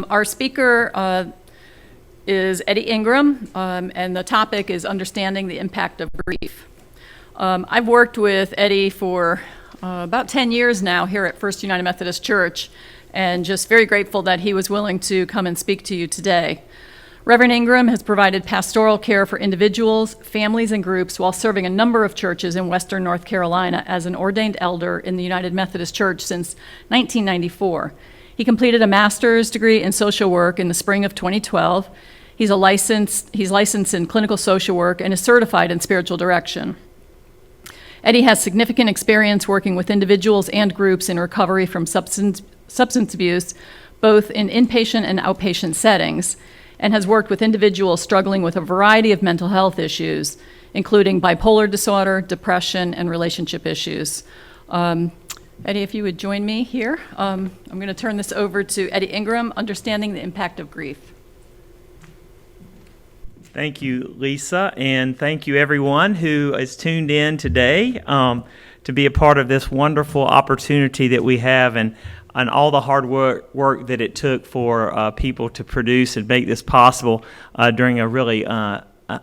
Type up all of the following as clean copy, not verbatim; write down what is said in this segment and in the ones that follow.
Our speaker is Eddie Ingram, and the topic is understanding the impact of grief. I've worked with Eddie for about 10 years now here at First United Methodist Church, and just very grateful that he was willing to come and speak to you today. Reverend Ingram has provided pastoral care for individuals, families, and groups while serving a number of churches in Western North Carolina as an ordained elder in the United Methodist Church since 1994. He completed a master's degree in social work in the spring of 2012. He's licensed in clinical social work and is certified in spiritual direction. Eddie has significant experience working with individuals and groups in recovery from substance abuse, both in inpatient and outpatient settings, and has worked with individuals struggling with a variety of mental health issues, including bipolar disorder, depression, and relationship issues. Eddie, if you would join me here. I'm going to turn this over to Eddie Ingram, Understanding the Impact of Grief. Thank you, Lisa, and thank you everyone who is tuned in today to be a part of this wonderful opportunity that we have, and all the hard work that it took for people to produce and make this possible during a really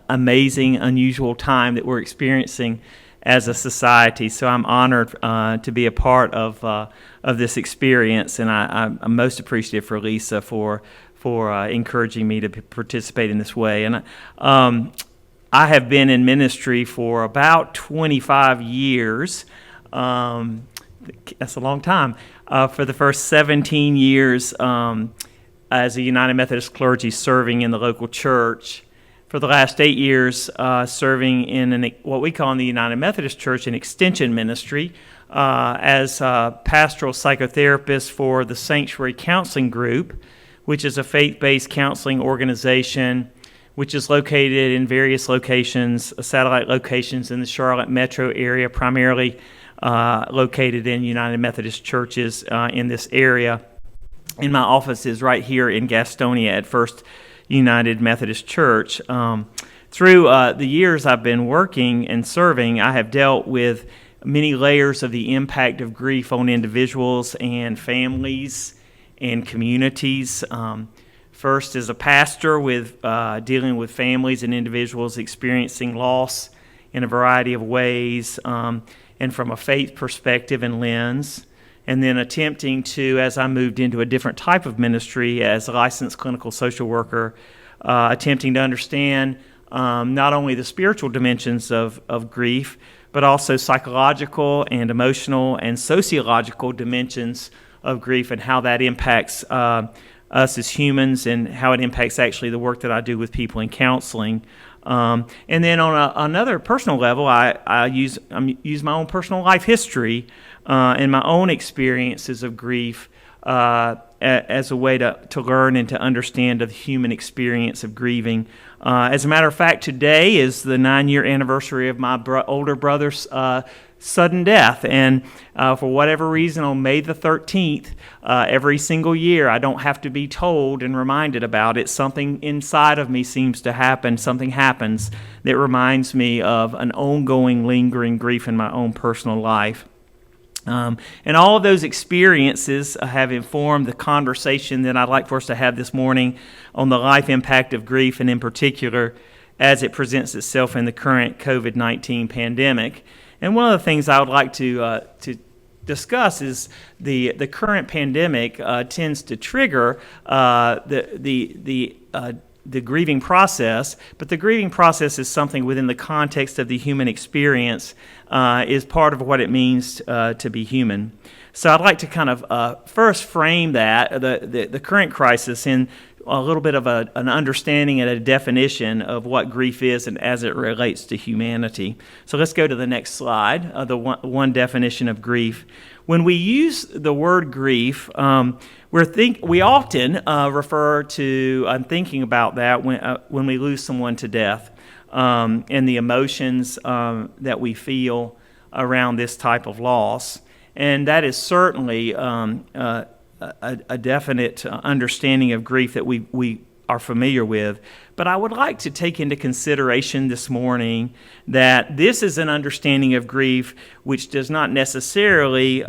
amazing, unusual time that we're experiencing as a society. So I'm honored to be a part of this experience, and I'm most appreciative for Lisa for encouraging me to participate in this way. And I have been in ministry for about 25 years. That's a long time. For the first 17 years as a United Methodist clergy serving in the local church. For the last 8 years, serving in what we call in the United Methodist Church an extension ministry as a pastoral psychotherapist for the Sanctuary Counseling Group, which is a faith-based counseling organization which is located in various locations, satellite locations in the Charlotte metro area, primarily located in United Methodist churches in this area. And my office is right here in Gastonia at First United Methodist Church. Through the years I've been working and serving, I have dealt with many layers of the impact of grief on individuals and families and communities. First, as a pastor, with dealing with families and individuals experiencing loss in a variety of ways, and from a faith perspective and lens. And then attempting to, as I moved into a different type of ministry as a licensed clinical social worker, attempting to understand not only the spiritual dimensions of grief, but also psychological and emotional and sociological dimensions of grief and how that impacts us as humans and how it impacts actually the work that I do with people in counseling. And then on another personal level, I use my own personal life history and my own experiences of grief as a way to learn and to understand the human experience of grieving. As a matter of fact, today is the 9-year anniversary of my older brother's sudden death, and for whatever reason, on May the 13th, every single year, I don't have to be told and reminded about it. Something inside of me seems to happen. Something happens that reminds me of an ongoing, lingering grief in my own personal life. And all of those experiences have informed the conversation that I'd like for us to have this morning on the life impact of grief, and in particular, as it presents itself in the current COVID-19 pandemic. And one of the things I would like to discuss is the current pandemic tends to trigger the grieving process, but the grieving process is something within the context of the human experience, is part of what it means to be human. So I'd like to kind of first frame that, the current crisis, in a little bit of an understanding and a definition of what grief is and as it relates to humanity. So let's go to the next slide, the one definition of grief. When we use the word grief, we often refer to and thinking about that when we lose someone to death, and the emotions that we feel around this type of loss. And that is certainly a definite understanding of grief that we are familiar with. But I would like to take into consideration this morning that this is an understanding of grief which does not necessarily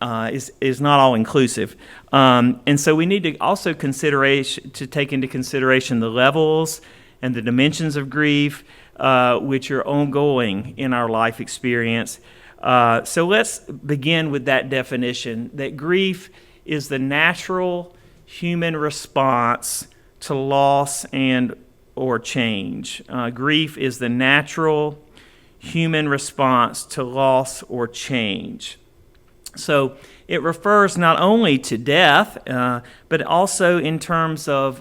is not all inclusive, and so we need to also take into consideration the levels and the dimensions of grief, which are ongoing in our life experience. So let's begin with that definition, that grief is the natural human response to loss and or change. Grief is the natural human response to loss or change. So it refers not only to death, but also in terms of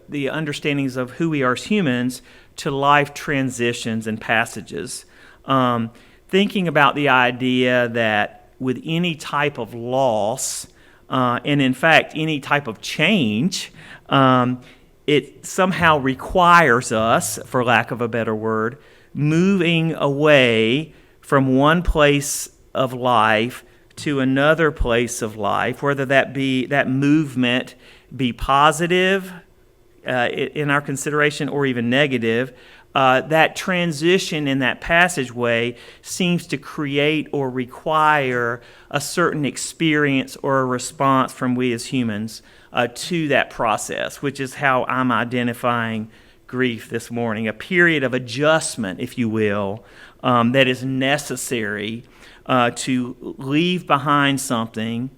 the understandings of who we are as humans to life transitions and passages. Thinking about the idea that with any type of loss, and in fact any type of change, it somehow requires us, for lack of a better word, moving away from one place of life to another place of life, whether that movement be positive in our consideration or even negative. That transition in that passageway seems to create or require a certain experience or a response from we as humans to that process, which is how I'm identifying grief this morning, a period of adjustment, if you will, that is necessary to leave behind something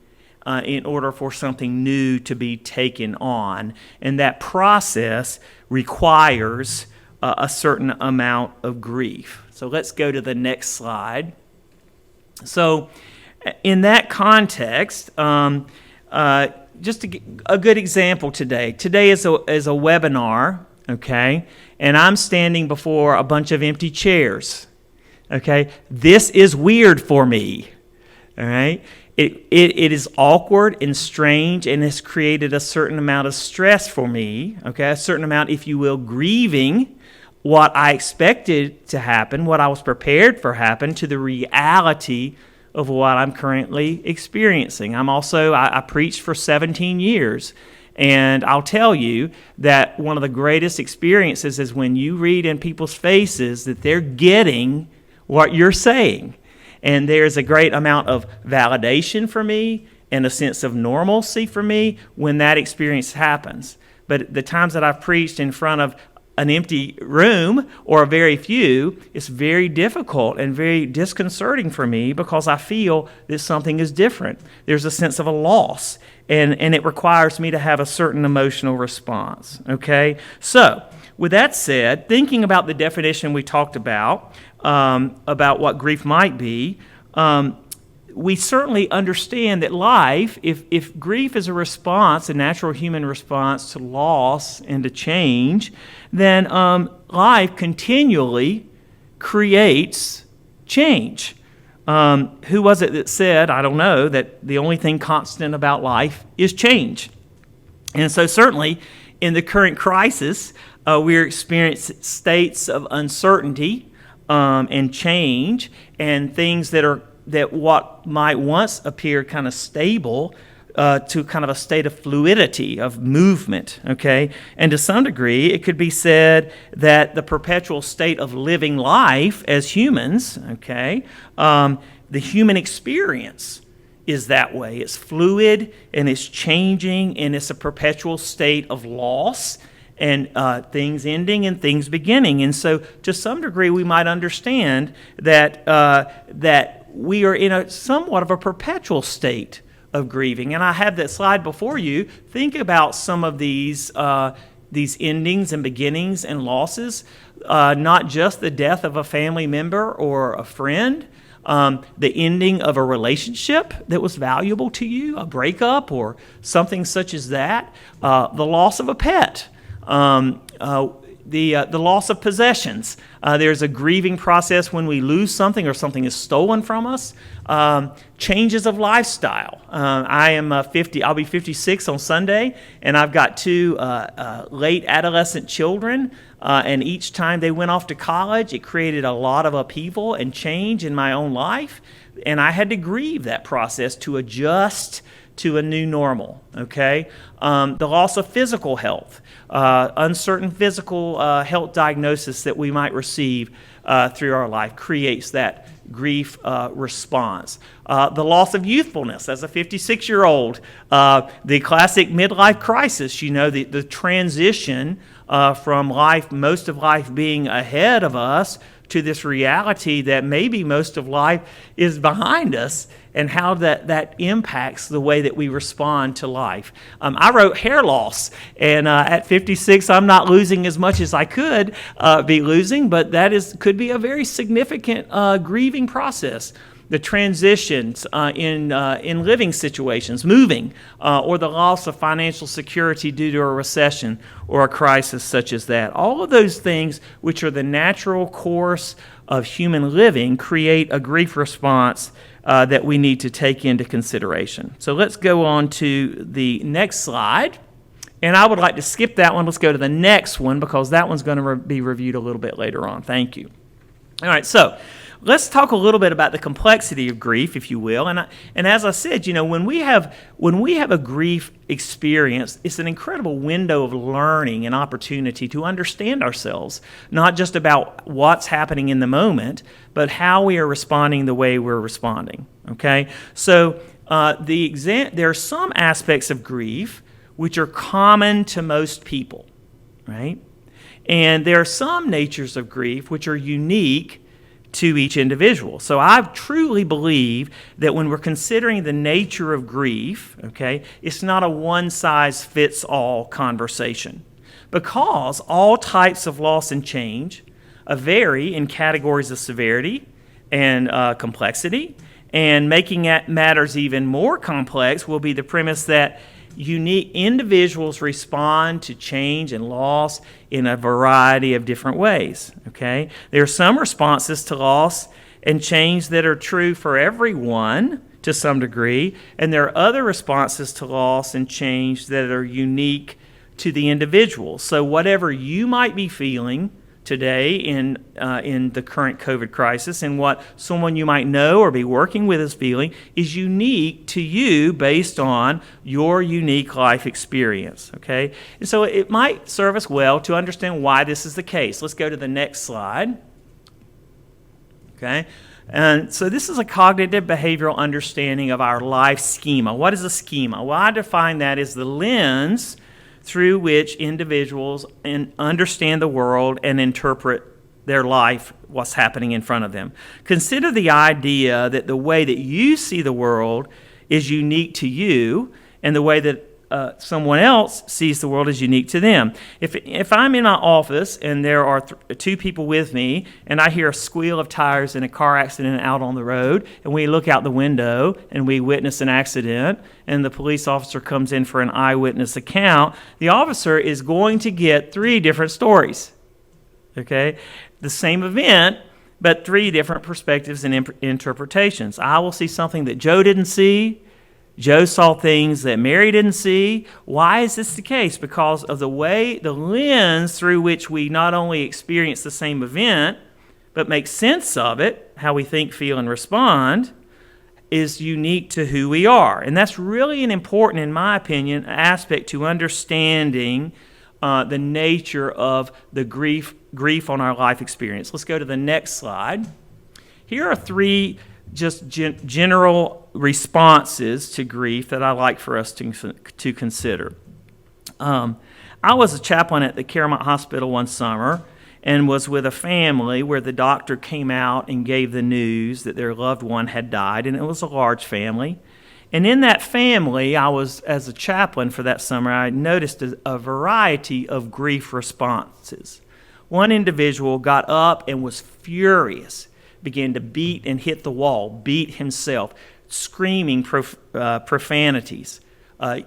in order for something new to be taken on. And that process requires a certain amount of grief. So let's go to the next slide. So in that context, just a good example today. Today is a webinar, okay? And I'm standing before a bunch of empty chairs, okay? This is weird for me, all right? It is awkward and strange and has created a certain amount of stress for me, okay? A certain amount, if you will, grieving what I expected to happen, what I was prepared for happen, to the reality of what I'm currently experiencing. I preached for 17 years, and I'll tell you that one of the greatest experiences is when you read in people's faces that they're getting what you're saying. And there's a great amount of validation for me and a sense of normalcy for me when that experience happens. But the times that I've preached in front of an empty room or very few, it's very difficult and very disconcerting for me because I feel that something is different. There's a sense of a loss, and it requires me to have a certain emotional response, okay? So, with that said, thinking about the definition we talked about what grief might be, we certainly understand that life, if grief is a response, a natural human response to loss and to change, then life continually creates change. Who was it that said, I don't know, that the only thing constant about life is change? And so certainly in the current crisis, we're experiencing states of uncertainty and change and things that what might once appear kind of stable to kind of a state of fluidity, of movement, okay? And to some degree, it could be said that the perpetual state of living life as humans, okay, the human experience is that way. It's fluid and it's changing and it's a perpetual state of loss and things ending and things beginning. And so to some degree, we might understand that we are in a somewhat of a perpetual state of grieving. And I have that slide before you. Think about some of these endings and beginnings and losses, not just the death of a family member or a friend, the ending of a relationship that was valuable to you, a breakup or something such as that, the loss of a pet, the loss of possessions. There's a grieving process when we lose something or something is stolen from us. Changes of lifestyle. I am 50. I'll be 56 on Sunday, and I've got two late adolescent children. And each time they went off to college, it created a lot of upheaval and change in my own life, and I had to grieve that process to adjust to a new normal, okay? The loss of physical health, uncertain physical health diagnosis that we might receive through our life creates that grief response. The loss of youthfulness as a 56-year-old, the classic midlife crisis, the transition from life, most of life being ahead of us, to this reality that maybe most of life is behind us, and how that impacts the way that we respond to life. I wrote hair loss, and at 56, I'm not losing as much as I could be losing, but that could be a very significant grieving process. The transitions in living situations, moving, or the loss of financial security due to a recession or a crisis such as that. All of those things, which are the natural course of human living, create a grief response that we need to take into consideration. So let's go on to the next slide. And I would like to skip that one. Let's go to the next one, because that one's going to be reviewed a little bit later on. Thank you. All right, so let's talk a little bit about the complexity of grief, if you will. And as I said, when we have a grief experience, it's an incredible window of learning and opportunity to understand ourselves, not just about what's happening in the moment, but how we are responding the way we're responding. Okay, so there are some aspects of grief which are common to most people, right? And there are some natures of grief which are unique to each individual. So I truly believe that when we're considering the nature of grief, okay, it's not a one-size-fits-all conversation, because all types of loss and change vary in categories of severity and complexity. And making matters even more complex will be the premise that unique individuals respond to change and loss in a variety of different ways, okay? There are some responses to loss and change that are true for everyone to some degree, and there are other responses to loss and change that are unique to the individual. So whatever you might be feeling today in the current COVID crisis, and what someone you might know or be working with is feeling, is unique to you based on your unique life experience, okay? And so it might serve us well to understand why this is the case. Let's go to the next slide, okay? And so this is a cognitive behavioral understanding of our life schema. What is a schema? Well, I define that as the lens through which individuals understand the world and interpret their life, what's happening in front of them. Consider the idea that the way that you see the world is unique to you, and the way that someone else sees the world is unique to them. If I'm in my office and there are two people with me, and I hear a squeal of tires in a car accident out on the road, and we look out the window and we witness an accident, and the police officer comes in for an eyewitness account, the officer is going to get three different stories, okay? The same event, but three different perspectives and interpretations. I will see something that Joe didn't see. Joe saw things that Mary didn't see. Why is this the case? Because of the lens through which we not only experience the same event, but make sense of it, how we think, feel, and respond, is unique to who we are. And that's really an important, in my opinion, aspect to understanding the nature of the grief on our life experience. Let's go to the next slide. Here are three just general responses to grief that I like for us to consider. I was a chaplain at the Claremont Hospital one summer, and was with a family where the doctor came out and gave the news that their loved one had died, and it was a large family. And in that family, as a chaplain for that summer, I noticed a variety of grief responses. One individual got up and was furious, began to beat and hit the wall, beat himself, screaming profanities,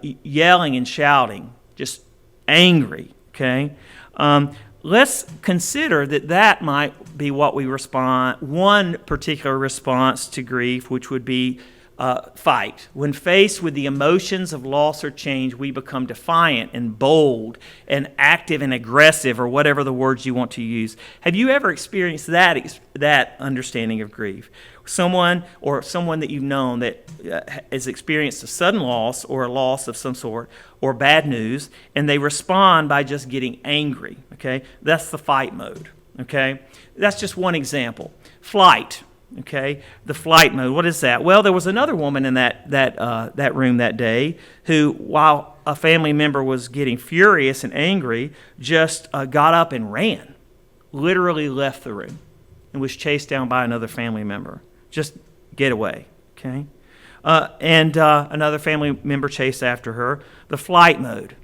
yelling and shouting, just angry, okay? Let's consider that might be what we respond, one particular response to grief, which would be fight. When faced with the emotions of loss or change, we become defiant and bold and active and aggressive, or whatever the words you want to use. Have you ever experienced that understanding of grief? Someone that you've known that has experienced a sudden loss or a loss of some sort or bad news, and they respond by just getting angry, okay? That's the fight mode, okay? That's just one example. Flight. Okay, the flight mode. What is that? Well, there was another woman in that room that day who, while a family member was getting furious and angry, just got up and ran, literally left the room, and was chased down by another family member. Just get away. Okay, and another family member chased after her. The flight mode.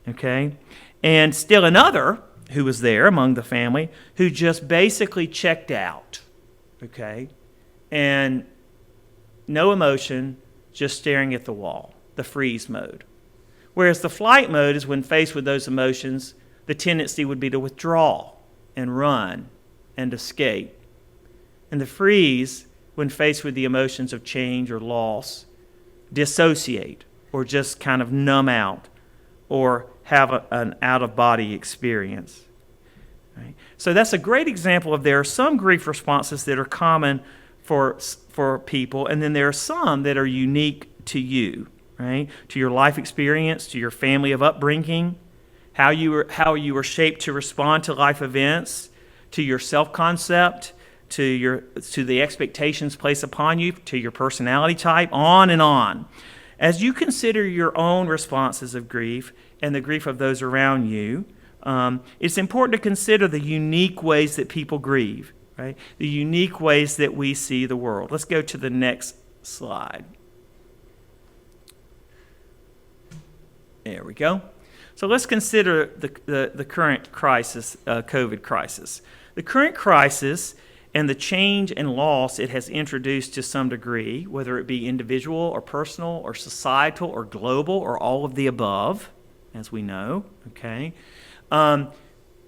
Okay, and still another who was there among the family who just basically checked out. Okay, and no emotion, just staring at the wall, the freeze mode. Whereas the flight mode is when faced with those emotions, the tendency would be to withdraw and run and escape. And the freeze, when faced with the emotions of change or loss, dissociate or just kind of numb out or have an out-of-body experience. Right? So that's a great example of there are some grief responses that are common for people, and then there are some that are unique to you, right? To your life experience, to your family of upbringing, how you were shaped to respond to life events, to your self-concept, to the expectations placed upon you, to your personality type, on and on. As you consider your own responses of grief and the grief of those around you, it's important to consider the unique ways that people grieve, right? The unique ways that we see the world. Let's go to the next slide. There we go. So let's consider the current crisis, COVID crisis. The current crisis and the change and loss it has introduced to some degree, whether it be individual or personal or societal or global or all of the above, as we know, okay?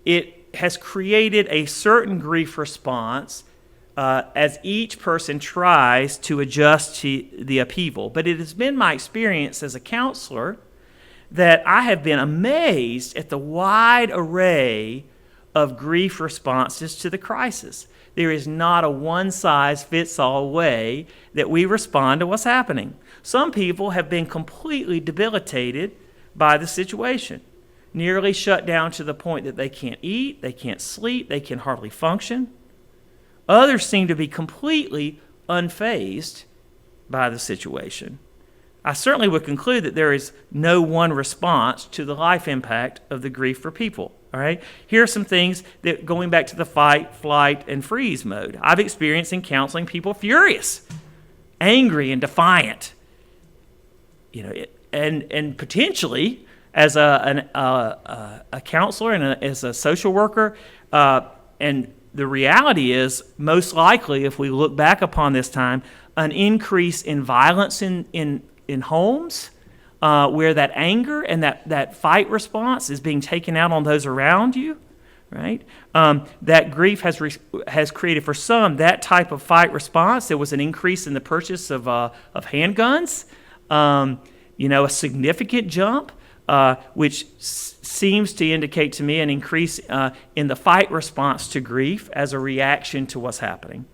It has created a certain grief response as each person tries to adjust to the upheaval. But it has been my experience as a counselor that I have been amazed at the wide array of grief responses to the crisis. There is not a one-size-fits-all way that we respond to what's happening. Some people have been completely debilitated by the situation, nearly shut down to the point that they can't eat, they can't sleep, they can hardly function. Others seem to be completely unfazed by the situation. I certainly would conclude that there is no one response to the life impact of the grief for people. All right. Here are some things that, going back to the fight, flight, and freeze mode, I've experienced in counseling people furious, angry, and defiant. And potentially as a counselor and as a social worker, and the reality is, most likely, if we look back upon this time, an increase in violence in homes, where that anger and that fight response is being taken out on those around you, right? That grief has created for some that type of fight response. There was an increase in the purchase of handguns, a significant jump, which seems to indicate to me an increase in the fight response to grief as a reaction to what's happening.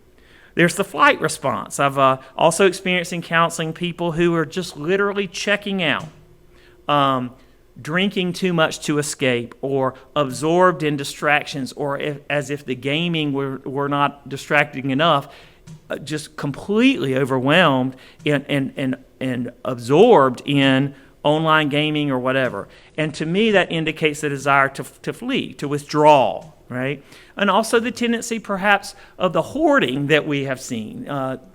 There's the flight response. I've also experienced in counseling people who are just literally checking out, drinking too much to escape, or absorbed in distractions, or as if the gaming were not distracting enough, just completely overwhelmed and absorbed in online gaming or whatever. And to me, that indicates the desire to flee, to withdraw, right? And also the tendency, perhaps, of the hoarding that we have seen,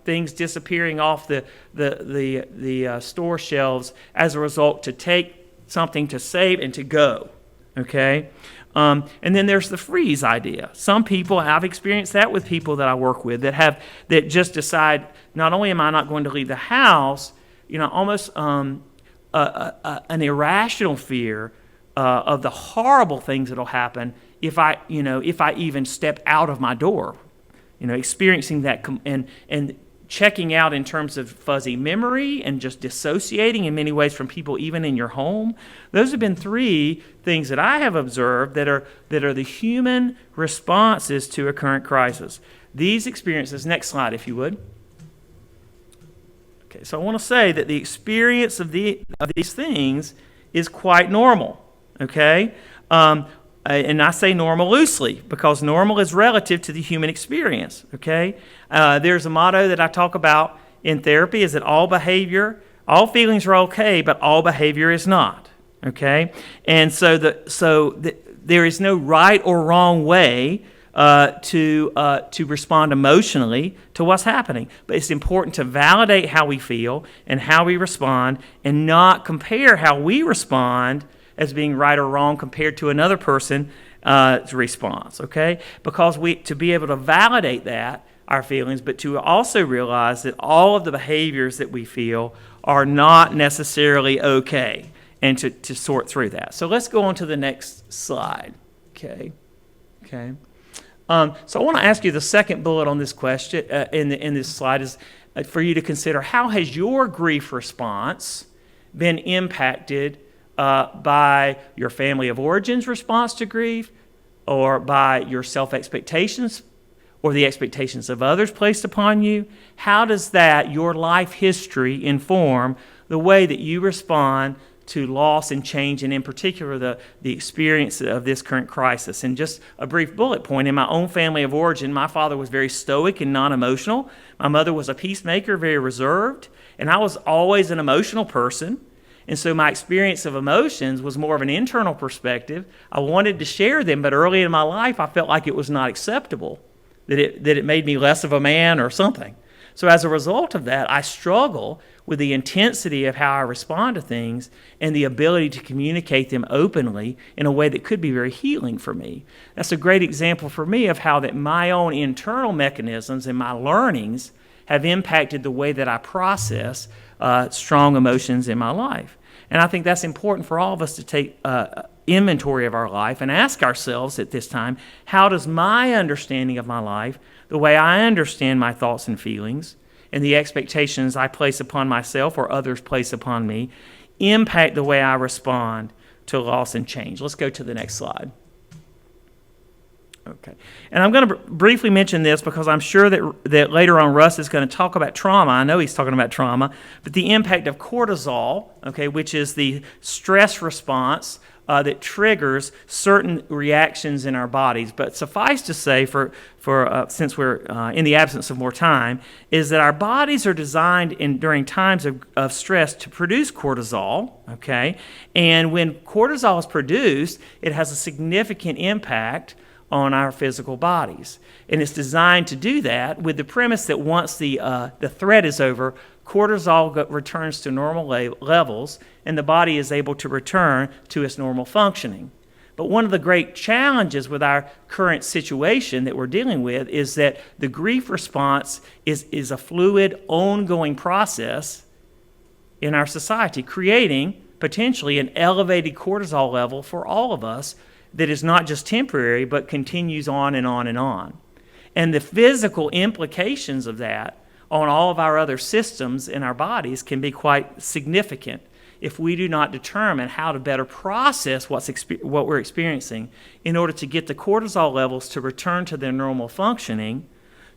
things disappearing off the store shelves as a result to take something to save and to go, okay? And then there's the freeze idea. Some people, I've experienced that with people that I work with that just decide, not only am I not going to leave the house, almost an irrational fear of the horrible things that'll happen if I even step out of my door, experiencing that and checking out in terms of fuzzy memory and just dissociating in many ways from people even in your home. Those have been three things that I have observed that are the human responses to a current crisis. These experiences, next slide if you would. Okay, so I want to say that the experience of these things is quite normal, okay? And I say normal loosely because normal is relative to the human experience, okay? There's a motto that I talk about in therapy is that all feelings are okay, but all behavior is not, okay? And so there is no right or wrong way to respond emotionally to what's happening. But it's important to validate how we feel and how we respond and not compare how we respond as being right or wrong compared to another person's response, okay? Because to be able to validate that, our feelings, but to also realize that all of the behaviors that we feel are not necessarily okay, and to sort through that. So let's go on to the next slide, okay? So I want to ask you the second bullet on this question, in this slide is for you to consider how has your grief response been impacted by your family of origin's response to grief, or by your self-expectations, or the expectations of others placed upon you? How does your life history, inform the way that you respond to loss and change, and in particular the experience of this current crisis? And just a brief bullet point, in my own family of origin, my father was very stoic and non-emotional. My mother was a peacemaker, very reserved, and I was always an emotional person. And so my experience of emotions was more of an internal perspective. I wanted to share them, but early in my life, I felt like it was not acceptable, that it made me less of a man or something. So as a result of that, I struggle with the intensity of how I respond to things and the ability to communicate them openly in a way that could be very healing for me. That's a great example for me of how that my own internal mechanisms and my learnings have impacted the way that I process strong emotions in my life. And I think that's important for all of us to take inventory of our life and ask ourselves at this time, how does my understanding of my life, the way I understand my thoughts and feelings, and the expectations I place upon myself or others place upon me, impact the way I respond to loss and change? Let's go to the next slide. Okay. And I'm going to briefly mention this because I'm sure that later on Russ is going to talk about trauma. I know he's talking about trauma, but the impact of cortisol, okay, which is the stress response that triggers certain reactions in our bodies. But suffice to say, since we're in the absence of more time, is that our bodies are designed during times of stress to produce cortisol, okay? And when cortisol is produced, it has a significant impact on our physical bodies. And it's designed to do that with the premise that once the threat is over, cortisol returns to normal levels, and the body is able to return to its normal functioning. But one of the great challenges with our current situation that we're dealing with is that the grief response is a fluid, ongoing process in our society, creating potentially an elevated cortisol level for all of us that is not just temporary, but continues on and on and on. And the physical implications of that on all of our other systems in our bodies can be quite significant if we do not determine how to better process what we're experiencing in order to get the cortisol levels to return to their normal functioning,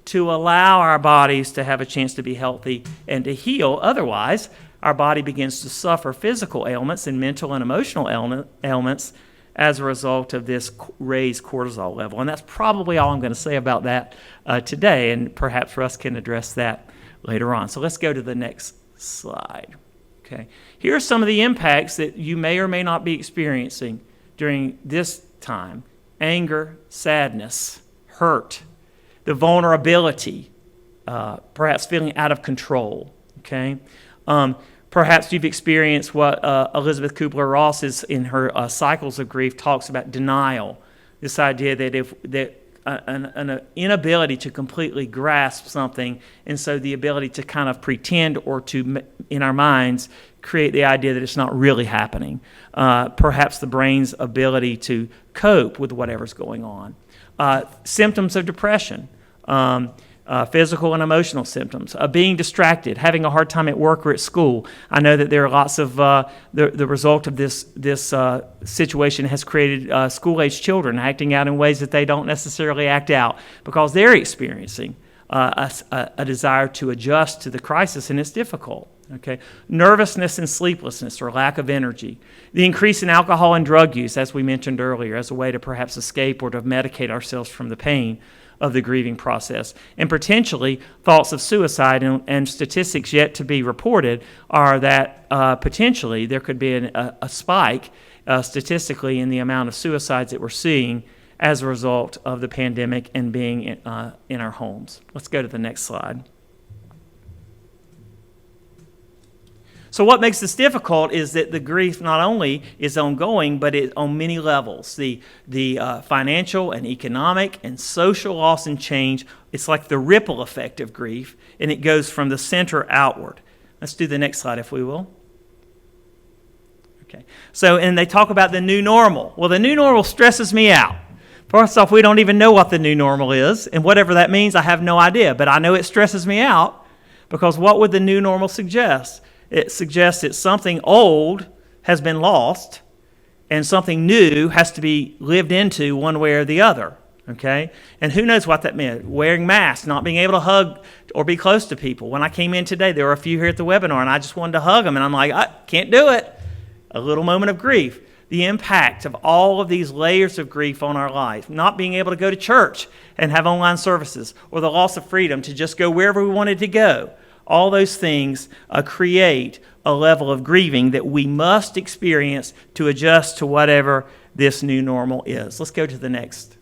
to allow our bodies to have a chance to be healthy and to heal. Otherwise, our body begins to suffer physical ailments and mental and emotional ailments as a result of this raised cortisol level. And that's probably all I'm going to say about that today, and perhaps Russ can address that later on. So let's go to the next slide. Okay. Here are some of the impacts that you may or may not be experiencing during this time: anger, sadness, hurt, the vulnerability, perhaps feeling out of control. Okay. Perhaps you've experienced what Elizabeth Kubler-Ross is in her Cycles of Grief talks about: denial. This idea that an inability to completely grasp something, and so the ability to kind of pretend or to, in our minds, create the idea that it's not really happening. Perhaps the brain's ability to cope with whatever's going on. Symptoms of depression. physical and emotional symptoms, being distracted, having a hard time at work or at school. I know that there are lots of, the result of this situation has created school-age children acting out in ways that they don't necessarily act out because they're experiencing a desire to adjust to the crisis, and it's difficult. Okay, nervousness and sleeplessness or lack of energy. The increase in alcohol and drug use, as we mentioned earlier, as a way to perhaps escape or to medicate ourselves from the pain of the grieving process. And potentially thoughts of suicide, and statistics yet to be reported are that potentially there could be a spike statistically in the amount of suicides that we're seeing as a result of the pandemic and being in our homes. Let's go to the next slide. So what makes this difficult is that the grief not only is ongoing, but it's on many levels. The financial and economic and social loss and change, it's like the ripple effect of grief, and it goes from the center outward. Let's do the next slide, if we will. Okay. So, and they talk about the new normal. Well, the new normal stresses me out. First off, we don't even know what the new normal is, and whatever that means, I have no idea. But I know it stresses me out because what would the new normal suggest? It suggests that something old has been lost and something new has to be lived into one way or the other, okay? And who knows what that meant? Wearing masks, not being able to hug or be close to people. When I came in today, there were a few here at the webinar, and I just wanted to hug them, and I'm like, I can't do it. A little moment of grief. The impact of all of these layers of grief on our life, not being able to go to church and have online services, or the loss of freedom to just go wherever we wanted to go. All those things create a level of grieving that we must experience to adjust to whatever this new normal is. Let's go to the next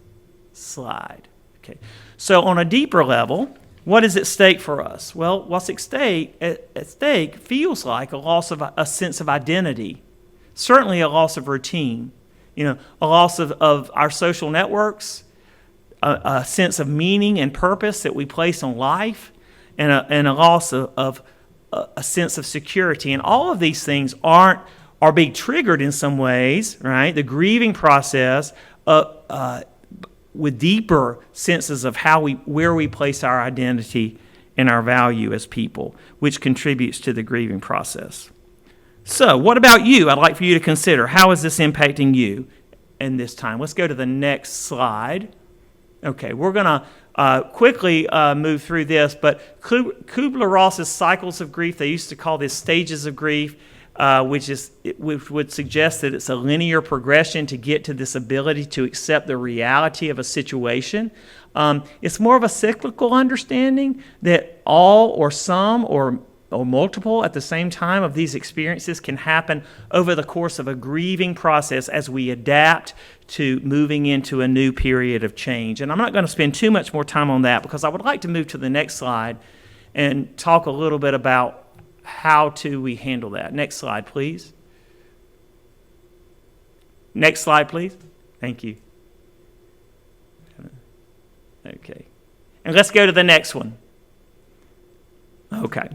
slide. Okay. So on a deeper level, what is at stake for us? Well, what's at stake feels like a loss of a sense of identity, certainly a loss of routine, a loss of our social networks, a sense of meaning and purpose that we place on life, and a loss of a sense of security. And all of these things are being triggered in some ways, right? The grieving process with deeper senses of where we place our identity and our value as people, which contributes to the grieving process. So what about you? I'd like for you to consider, how is this impacting you in this time? Let's go to the next slide. Okay, we're going to quickly move through this, but Kubler-Ross's cycles of grief, they used to call this stages of grief, which would suggest that it's a linear progression to get to this ability to accept the reality of a situation. It's more of a cyclical understanding that all or some or multiple at the same time of these experiences can happen over the course of a grieving process as we adapt to moving into a new period of change. And I'm not going to spend too much more time on that because I would like to move to the next slide and talk a little bit about how we handle that. Next slide, please. Next slide, please. Thank you. Okay. And let's go to the next one. Okay.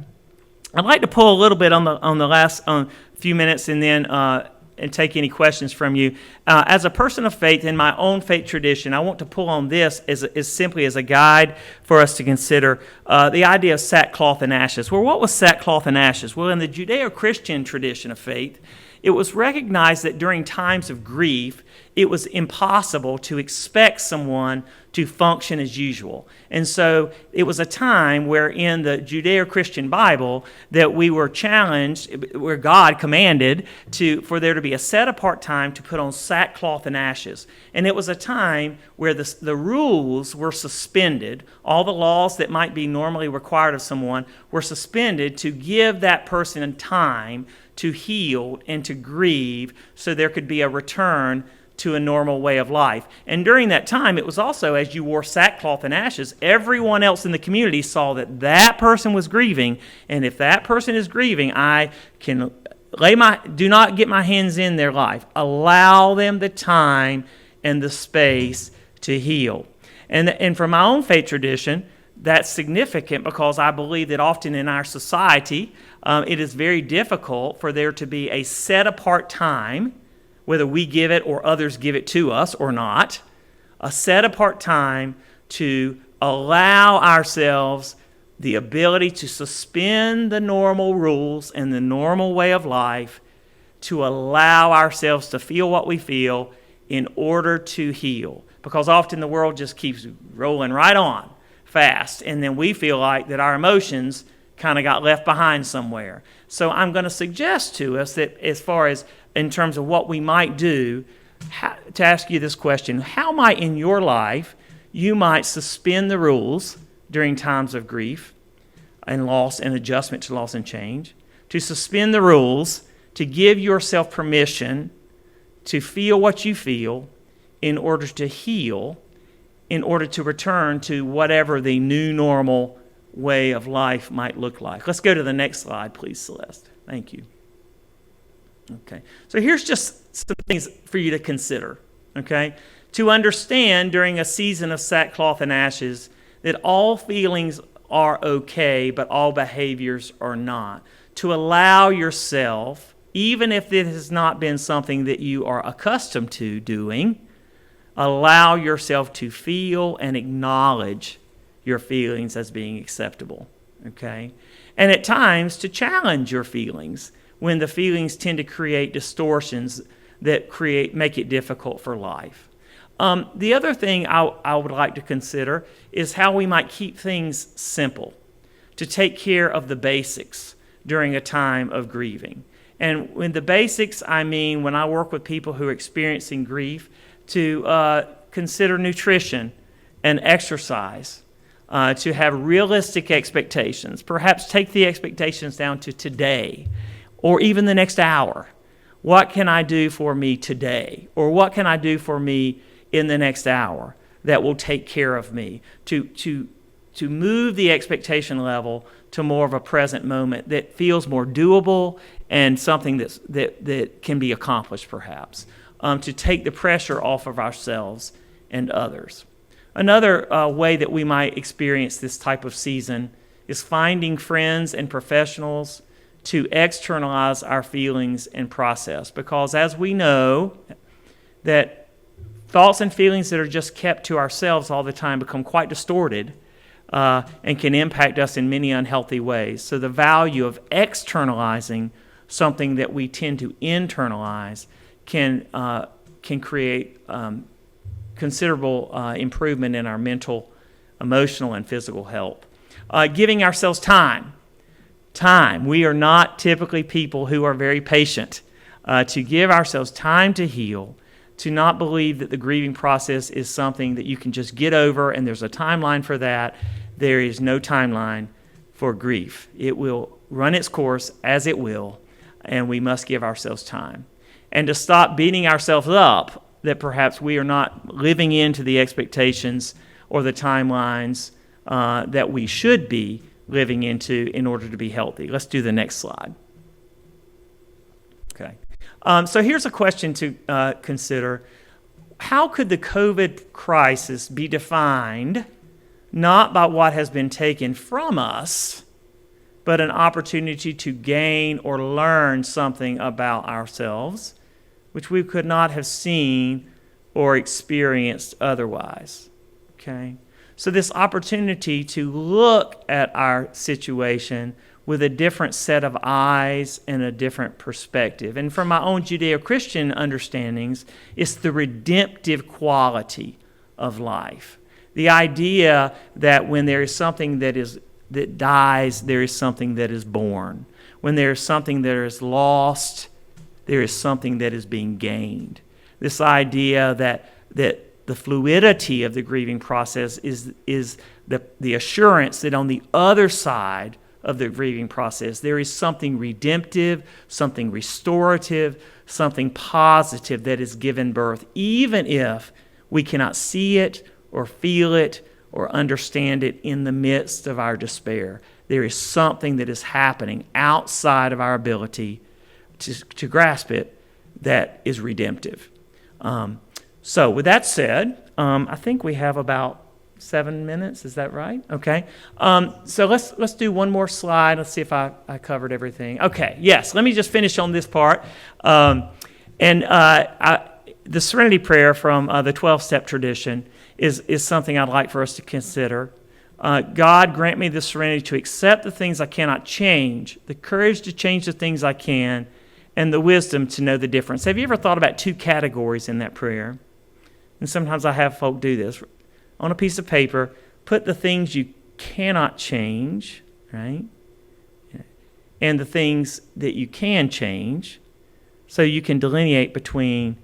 I'd like to pull a little bit on the last few minutes and then and take any questions from you. As a person of faith in my own faith tradition, I want to pull on this as simply as a guide for us to consider the idea of sackcloth and ashes. Well, what was sackcloth and ashes? Well, in the Judeo-Christian tradition of faith, it was recognized that during times of grief, it was impossible to expect someone to function as usual. And so it was a time where in the Judeo-Christian Bible that we were challenged, where God commanded for there to be a set-apart time to put on sackcloth and ashes. And it was a time where the rules were suspended. All the laws that might be normally required of someone were suspended to give that person time to heal and to grieve so there could be a return to a normal way of life. And during that time, it was also, as you wore sackcloth and ashes, everyone else in the community saw that that person was grieving, and if that person is grieving, I can do not get my hands in their life. Allow them the time and the space to heal. And from my own faith tradition, that's significant because I believe that often in our society, it is very difficult for there to be a set-apart time, whether we give it or others give it to us or not, a set-apart time to allow ourselves the ability to suspend the normal rules and the normal way of life, to allow ourselves to feel what we feel in order to heal. Because often the world just keeps rolling right on fast, and then we feel like that our emotions kind of got left behind somewhere. So I'm going to suggest to us that as far as in terms of what we might do, to ask you this question: how might in your life you might suspend the rules during times of grief and loss and adjustment to loss and change, to suspend the rules, to give yourself permission to feel what you feel in order to heal, in order to return to whatever the new normal way of life might look like. Let's go to the next slide, please, Celeste. Thank you. Okay, so here's just some things for you to consider, okay? To understand during a season of sackcloth and ashes that all feelings are okay, but all behaviors are not. To allow yourself, even if it has not been something that you are accustomed to doing, allow yourself to feel and acknowledge your feelings as being acceptable, okay? And at times to challenge your feelings when the feelings tend to create distortions that make it difficult for life. The other thing I would like to consider is how we might keep things simple, to take care of the basics during a time of grieving. And when the basics, I mean when I work with people who are experiencing grief, to consider nutrition and exercise, to have realistic expectations. Perhaps take the expectations down to today or even the next hour. What can I do for me today? Or what can I do for me in the next hour that will take care of me? To move the expectation level to more of a present moment that feels more doable and something that can be accomplished perhaps. To take the pressure off of ourselves and others. Another way that we might experience this type of season is finding friends and professionals to externalize our feelings and process. Because as we know, that thoughts and feelings that are just kept to ourselves all the time become quite distorted and can impact us in many unhealthy ways. So the value of externalizing something that we tend to internalize can create considerable improvement in our mental, emotional, and physical health. Giving ourselves time. We are not typically people who are very patient. To give ourselves time to heal, to not believe that the grieving process is something that you can just get over and there's a timeline for that. There is no timeline for grief. It will run its course as it will, and we must give ourselves time. And to stop beating ourselves up that perhaps we are not living into the expectations or the timelines that we should be living into in order to be healthy. Let's do the next slide. Okay. So here's a question to consider. How could the COVID crisis be defined not by what has been taken from us, but an opportunity to gain or learn something about ourselves, which we could not have seen or experienced otherwise? Okay? So this opportunity to look at our situation with a different set of eyes and a different perspective. And from my own Judeo-Christian understandings, it's the redemptive quality of life. The idea that when there is something that dies, there is something that is born. When there is something that is lost, there is something that is being gained. This idea that the fluidity of the grieving process is the assurance that on the other side of the grieving process, there is something redemptive, something restorative, something positive that is given birth, even if we cannot see it or feel it or understand it in the midst of our despair. There is something that is happening outside of our ability to grasp it that is redemptive. So with that said, I think we have about 7 minutes. Is that right? Okay. So let's do one more slide. Let's see if I covered everything. Okay. Yes. Let me just finish on this part. The Serenity Prayer from the 12-step tradition is something I'd like for us to consider. God, grant me the serenity to accept the things I cannot change, the courage to change the things I can, and the wisdom to know the difference. Have you ever thought about two categories in that prayer? And sometimes I have folk do this. On a piece of paper, put the things you cannot change, right? And the things that you can change, so you can delineate between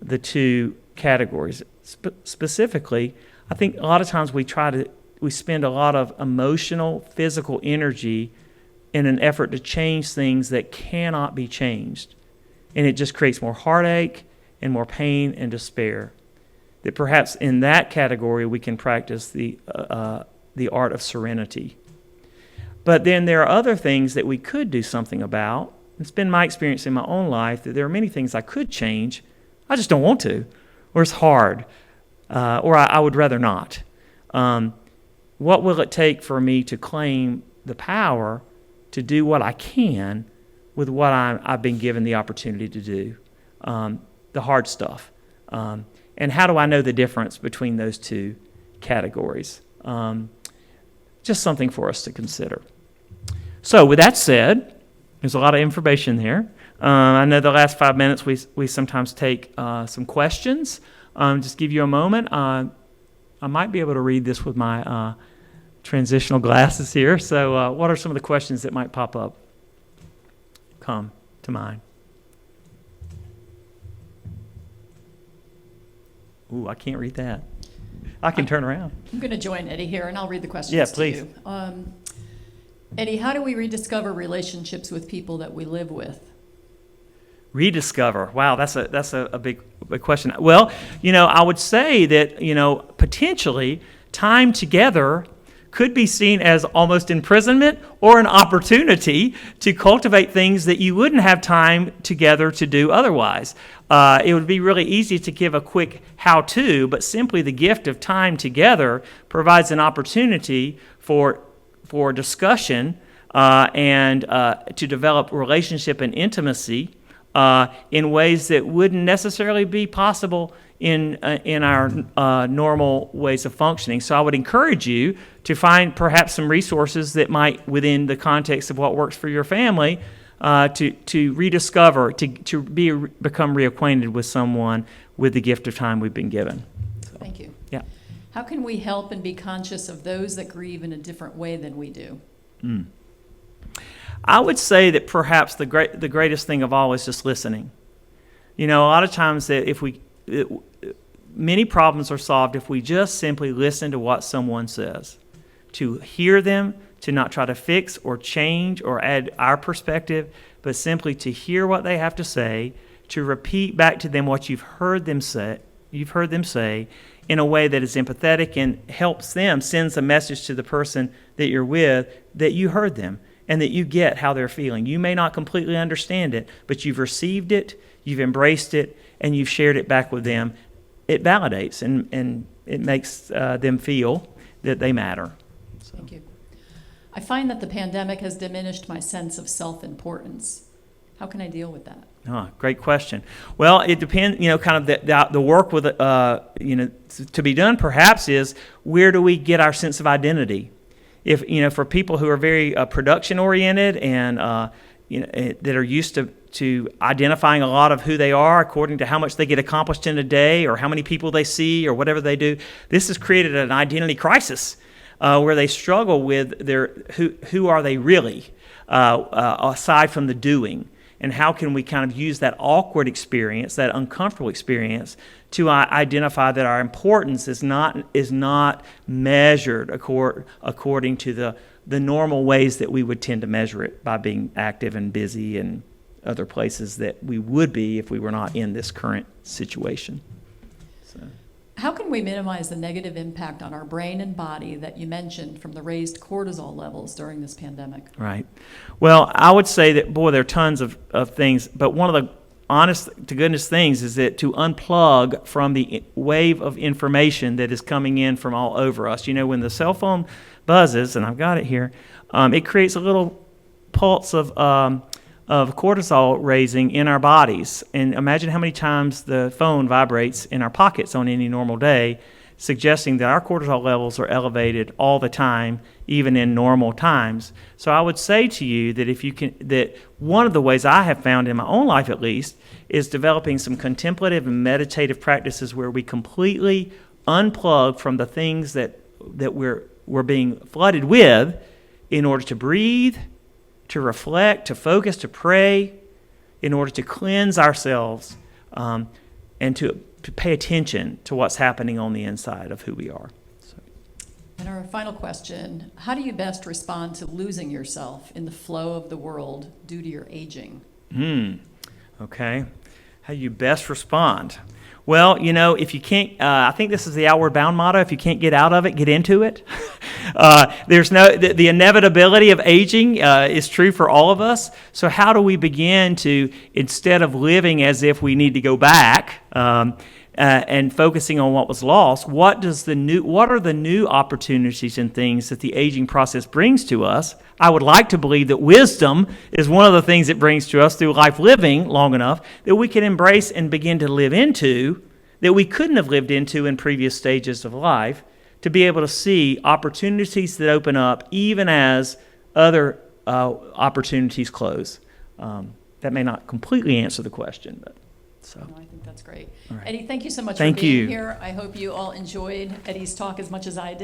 the two categories. Specifically, I think a lot of times we spend a lot of emotional, physical energy in an effort to change things that cannot be changed. And it just creates more heartache and more pain and despair. That perhaps in that category we can practice the art of serenity. But then there are other things that we could do something about. It's been my experience in my own life that there are many things I could change. I just don't want to, or it's hard, or I would rather not. What will it take for me to claim the power to do what I can with what I've been given the opportunity to do, the hard stuff? And how do I know the difference between those two categories? Just something for us to consider. So with that said, there's a lot of information there. I know the last 5 minutes we sometimes take some questions. Just give you a moment. I might be able to read this with my transitional glasses here. So what are some of the questions that might pop up? Come to mind. Ooh, I can't read that. I can turn around. I'm going to join Eddie here, and I'll read the questions Yeah, to please. you. Eddie, how do we rediscover relationships with people that we live with? Rediscover. Wow, that's a big question. Well, I would say that, potentially time together could be seen as almost imprisonment or an opportunity to cultivate things that you wouldn't have time together to do otherwise. It would be really easy to give a quick how-to, but simply the gift of time together provides an opportunity for discussion and to develop relationship and intimacy in ways that wouldn't necessarily be possible in our normal ways of functioning. So I would encourage you to find perhaps some resources that might, within the context of what works for your family, to rediscover, to become reacquainted with someone with the gift of time we've been given. So, thank you. Yeah. How can we help and be conscious of those that grieve in a different way than we do? I would say that perhaps the greatest thing of all is just listening. A lot of times that many problems are solved if we just simply listen to what someone says, to hear them, to not try to fix or change or add our perspective, but simply to hear what they have to say, to repeat back to them what you've heard them say in a way that is empathetic and helps them, sends a message to the person that you're with that you heard them and that you get how they're feeling. You may not completely understand it, but you've received it, you've embraced it, and you've shared it back with them. It validates and it makes them feel that they matter. So. Thank you. I find that the pandemic has diminished my sense of self-importance. How can I deal with that? Great question. Well, it depends, kind of the work with, to be done perhaps is where do we get our sense of identity? If, for people who are very production oriented and, that are used to identifying a lot of who they are according to how much they get accomplished in a day or how many people they see or whatever they do, this has created an identity crisis where they struggle with who are they really aside from the doing. And how can we kind of use that awkward experience, that uncomfortable experience, to identify that our importance is not measured according to the normal ways that we would tend to measure it by being active and busy and other places that we would be if we were not in this current situation. So. How can we minimize the negative impact on our brain and body that you mentioned from the raised cortisol levels during this pandemic? Right. Well, I would say that, there are tons of things, but one of the honest to goodness things is that to unplug from the wave of information that is coming in from all over us. When the cell phone buzzes, and I've got it here, it creates a little pulse of cortisol raising in our bodies. And imagine how many times the phone vibrates in our pockets on any normal day. suggesting that our cortisol levels are elevated all the time, even in normal times. So I would say to you that that one of the ways I have found in my own life at least is developing some contemplative and meditative practices where we completely unplug from the things that we're being flooded with in order to breathe, to reflect, to focus, to pray, in order to cleanse ourselves and to pay attention to what's happening on the inside of who we are. So. And our final question, how do you best respond to losing yourself in the flow of the world due to your aging? Okay. How do you best respond? Well, if you can't, I think this is the Outward Bound motto, if you can't get out of it, get into it. The inevitability of aging is true for all of us. So how do we begin to, instead of living as if we need to go back and focusing on what was lost, what are the new opportunities and things that the aging process brings to us? I would like to believe that wisdom is one of the things it brings to us through life living long enough that we can embrace and begin to live into that we couldn't have lived into in previous stages of life, to be able to see opportunities that open up even as other opportunities close. That may not completely answer the question, but so. No, I think that's great. All right. Eddie, thank you so much Thank for being you. here. I hope you all enjoyed Eddie's talk as much as I did.